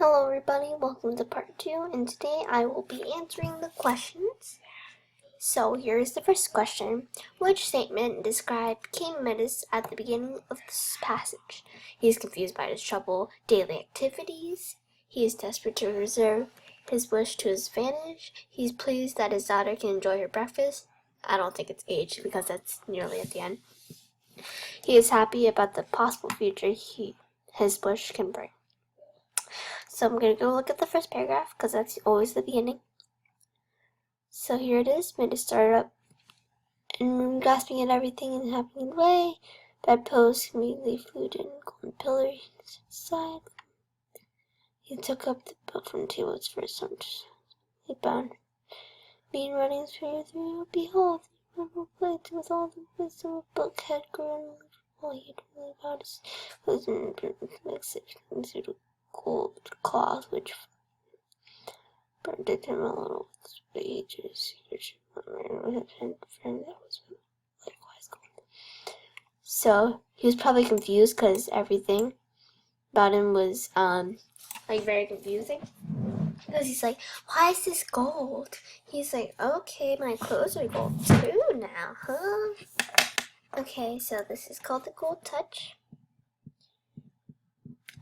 Hello everybody, welcome to part 2, and today I will be answering the questions. So here's the first question. Which statement described King Midas at the beginning of this passage? He is confused by his trouble, daily activities. He is desperate to reserve his wish to his advantage. He's pleased that his daughter can enjoy her breakfast. I don't think it's aged because that's nearly at the end. He is happy about the possible future his wish can bring. So I'm going to go look at the first paragraph because that's always the beginning. So here it is. Midas started up and grasping at everything in a happy way. Bedposts, immediately food and golden pillars side. He took up the book from the table. Its first time he bound. Being running through, behold, the purple plate with all the wisdom of book had grown. While he had really about his husband through the gold cloth which burned him a little with pages. Friend that was likewise gold. So he was probably confused because everything about him was like very confusing. Because he's like, why is this gold? He's like, okay, my clothes are gold too now, huh? Okay, so this is called the Gold Touch.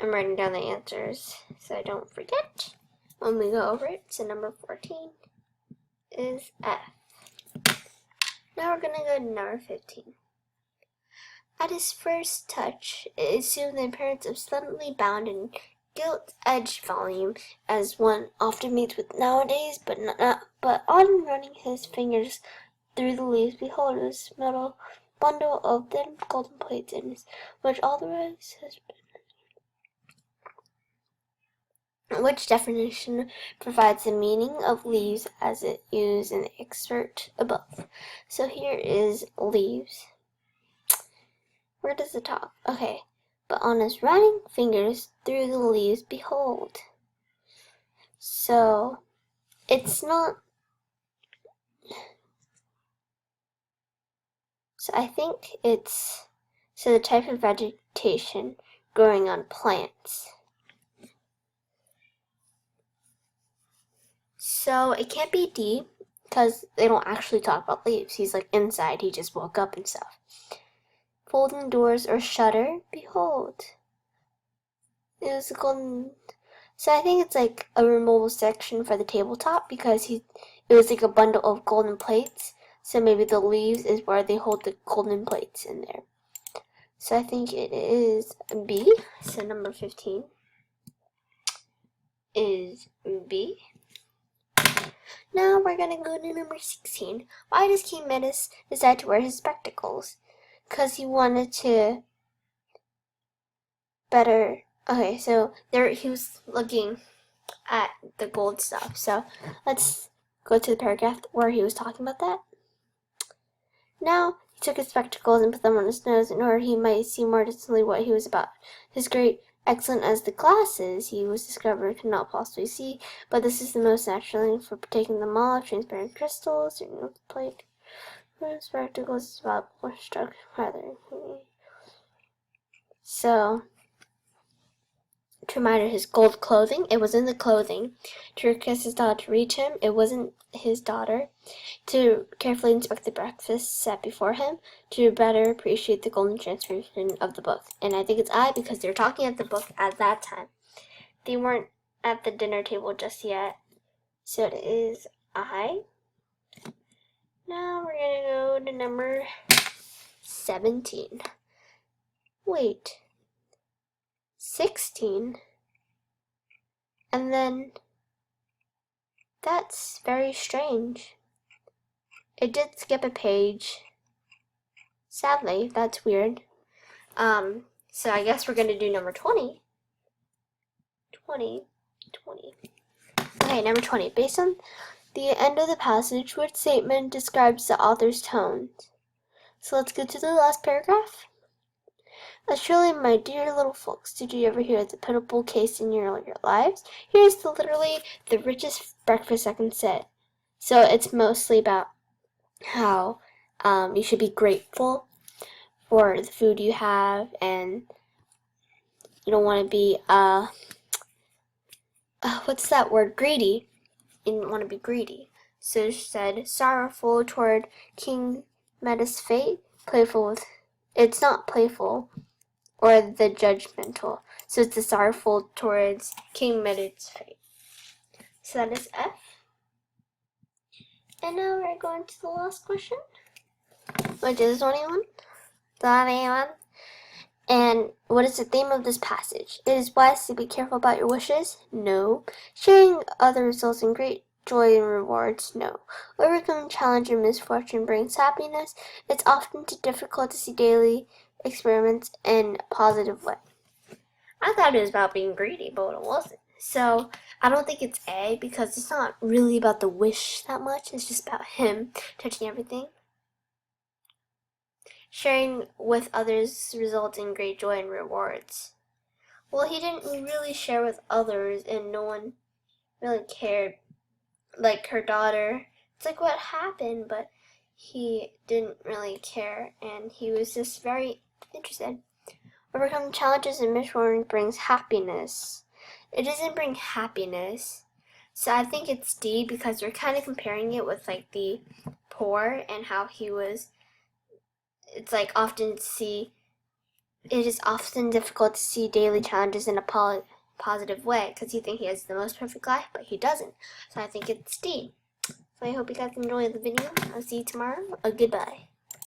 I'm writing down the answers so I don't forget when we go over it. So number 14 is F. Now we're going to go to number 15. At his first touch, it assumed the appearance of suddenly bound in gilt-edged volume, as one often meets with nowadays, but on running his fingers through the leaves, behold, a metal bundle of thin golden plates in which all the rest has been. Which definition provides the meaning of leaves as it used in the excerpt above? So here is leaves. Where does it talk? Okay. But on his running fingers through the leaves, behold. So it's not. So I think it's the type of vegetation growing on plants. So it can't be D because they don't actually talk about leaves. He's like inside, he just woke up and stuff. Folding doors or shutter, behold. It was a golden. So I think it's like a removable section for the tabletop because it was like a bundle of golden plates. So maybe the leaves is where they hold the golden plates in there. So I think it is B. So number 15 is B. Now we're going to go to number 16. Why does King Midas decide to wear his spectacles? Because he wanted to better. Okay, so there he was looking at the gold stuff. So let's go to the paragraph where he was talking about that. Now he took his spectacles and put them on his nose in order he might see more distinctly what he was about. His great excellent as the glasses he was discovered could not possibly see, but this is the most natural for taking them all, transparent crystals, plate. Spectacles is about struck rather. So to remind his gold clothing, it was in the clothing. To request his daughter to reach him, it wasn't his daughter. To carefully inspect the breakfast set before him, to better appreciate the golden transformation of the book. And I think it's I because they're talking at the book at that time. They weren't at the dinner table just yet. So it is I. Now we're going to go to number 17. Wait. 16? And then that's very strange. It did skip a page. Sadly, that's weird. So I guess we're going to do number 20. 20. Okay, number 20. Based on the end of the passage, which statement describes the author's tones? So let's go to the last paragraph. Surely, my dear little folks, did you ever hear the pitiable case in your lives? Here's literally the richest breakfast I can say. So it's mostly about how you should be grateful for the food you have, and you don't want to be what's that word? Greedy. He didn't want to be greedy. So she said, sorrowful toward King Medus' fate, playful with. It's not playful or the judgmental. So it's the sorrowful towards King Medus' fate. So that is F. And now we're going to the last question, which is 21. And what is the theme of this passage? It is wise to be careful about your wishes? No. Sharing other results in great joy and rewards? No. Overcoming challenge and misfortune brings happiness. It's often too difficult to see daily experiments in a positive way. I thought it was about being greedy, but it wasn't. So I don't think it's A because it's not really about the wish that much. It's just about him touching everything. Sharing with others results in great joy and rewards. Well, he didn't really share with others and no one really cared. Like her daughter, it's like what happened, but he didn't really care and he was just very interested. Overcoming challenges and misfortune brings happiness. It doesn't bring happiness. So I think it's D because we're kind of comparing it with like the poor and how he was. It's like it is often difficult to see daily challenges in a positive way because you think he has the most perfect life, but he doesn't. So I think it's D. So I hope you guys enjoyed the video. I'll see you tomorrow. Goodbye.